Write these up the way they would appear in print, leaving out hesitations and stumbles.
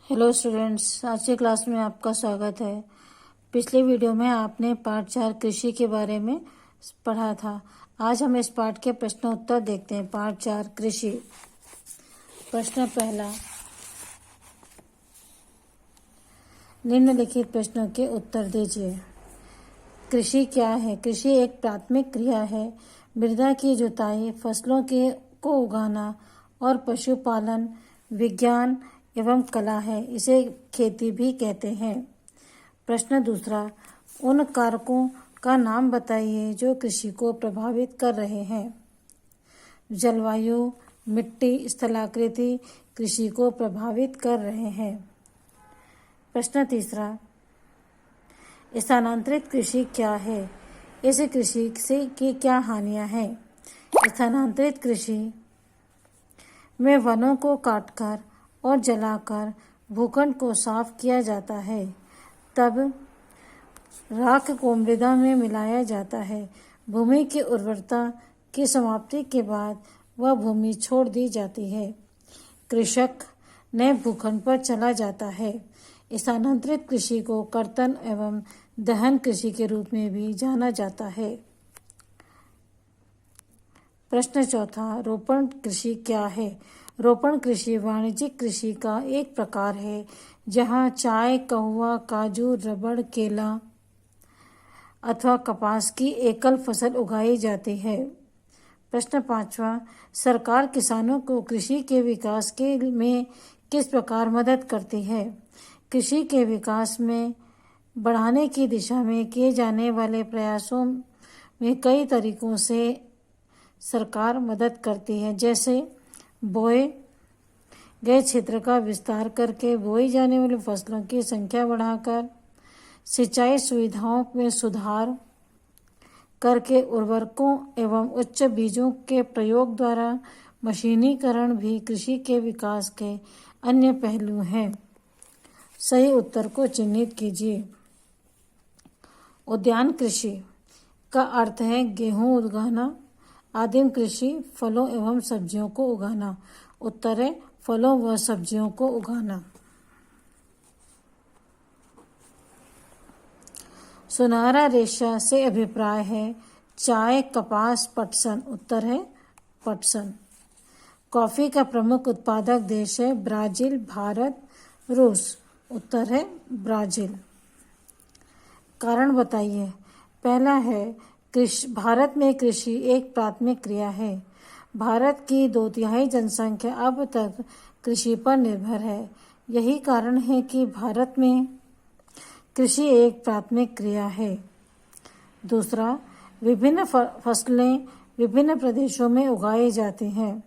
Hello students, आज की class में आपका स्वागत है। पिछले वीडियो में आपने पाठ 4 कृषि के बारे में पढ़ा था। आज हम इस पाठ के प्रश्न उत्तर देखते हैं। पाठ 4 कृषि। प्रश्न पहला, निम्नलिखित प्रश्नों के उत्तर दीजिए। कृषि क्या है? कृषि एक प्राथमिक क्रिया है। मृदा की जुताई, फसलों को उगाना और पशुपालन विज्ञान एवं कला है। इसे खेती भी कहते हैं। प्रश्न दूसरा, उन कारकों का नाम बताइए जो कृषि को प्रभावित कर रहे हैं। जलवायु, मिट्टी, स्थलाकृति कृषि को प्रभावित कर रहे हैं। प्रश्न तीसरा, स्थानांतरित कृषि क्या है? इस कृषि से की क्या हानियां हैं? स्थानांतरित कृषि में वनों को काटकर और जलाकर भूखंड को साफ किया जाता है। तब राख को मृदा में मिलाया जाता है। भूमि की उर्वरता की समाप्ति के बाद वह भूमि छोड़ दी जाती है। कृषक नए भूखंड पर चला जाता है। स्थानांतरित कृषि को कर्तन एवं दहन कृषि के रूप में भी जाना जाता है। प्रश्न चौथा, रोपण कृषि क्या है? रोपण कृषि वाणिज्यिक कृषि का एक प्रकार है जहां चाय, कहवा, काजू, रबड़, केला अथवा कपास की एकल फसल उगाई जाती है। प्रश्न पांचवा, सरकार किसानों को कृषि के विकास में किस प्रकार मदद करती है? कृषि के विकास में बढ़ाने की दिशा में किए जाने वाले प्रयासों में कई तरीकों से सरकार मदद करती है, जैसे बोए गए क्षेत्र का विस्तार करके बोई जाने वाली फसलों की संख्या बढ़ाकर, सिंचाई सुविधाओं में सुधार करके, उर्वरकों एवं उच्च बीजों के प्रयोग द्वारा मशीनीकरण भी कृषि के विकास के अन्य पहलू हैं। सही उत्तर को चिन्हित कीजिए। उद्यान कृषि का अर्थ है गेहूं उगाना। आदिम कृषि फलों एवं सब्जियों को उगाना। उत्तर है फलों व सब्जियों को उगाना। सुनहरा रेशा से अभिप्राय है चाय, कपास, पटसन। उत्तर है पटसन। कॉफी का प्रमुख उत्पादक देश है ब्राजील, भारत, रूस। उत्तर है ब्राजील। कारण बताइए। पहला है भारत में कृषि एक प्राथमिक क्रिया है। भारत की 2/3 जनसंख्या अब तक कृषि पर निर्भर है। यही कारण है कि भारत में कृषि एक प्राथमिक क्रिया है। दूसरा, विभिन्न फसलें विभिन्न प्रदेशों में उगाई जाती हैं।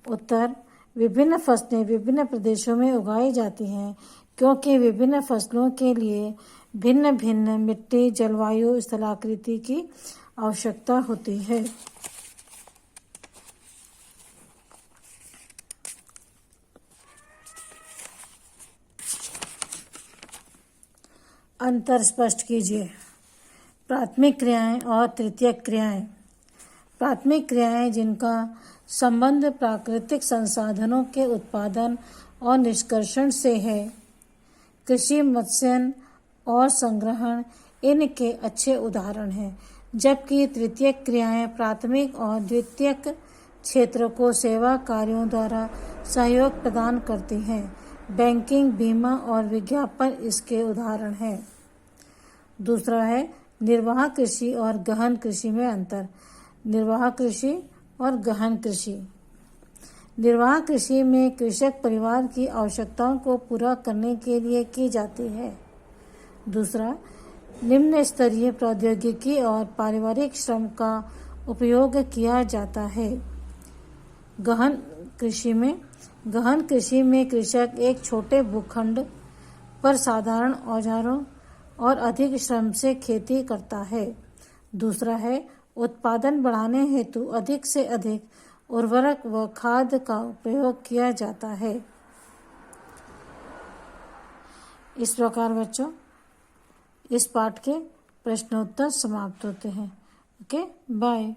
उत्तर, विभिन्न फसलें विभिन्न प्रदेशों में उगाई जाती हैं क्योंकि विभिन्न फसलों के लिए भिन्न भिन्न मिट्टी, जलवायु, स्थलाकृति की आवश्यकता होती है। अंतर स्पष्ट कीजिए। प्राथमिक क्रियाएं और तृतीयक क्रियाएं। प्राथमिक क्रियाएं जिनका संबंध प्राकृतिक संसाधनों के उत्पादन और निष्कर्षण से है। कृषि, मत्स्य और संग्रहण इनके अच्छे उदाहरण हैं, जबकि तृतीयक क्रियाएं प्राथमिक और द्वितीयक क्षेत्र को सेवा कार्यों द्वारा सहयोग प्रदान करती हैं। बैंकिंग, बीमा और विज्ञापन इसके उदाहरण हैं। दूसरा है निर्वाह कृषि और गहन कृषि में अंतर। निर्वाह कृषि और गहन कृषि। निर्वाह कृषि में कृषक परिवार की आवश्यकताओं को पूरा करने के लिए की जाती है। दूसरा, निम्न स्तरीय प्रौद्योगिकी और पारिवारिक श्रम का उपयोग किया जाता है। गहन कृषि में कृषक एक छोटे भूखंड पर साधारण औजारों और अधिक श्रम से खेती करता है। दूसरा है उत्पादन बढ़ाने हेतु अधिक से अधिक उर्वरक व खाद का प्रयोग किया जाता है। इस प्रकार बच्चों इस पाठ के प्रश्नोत्तर समाप्त होते हैं। Okay, bye.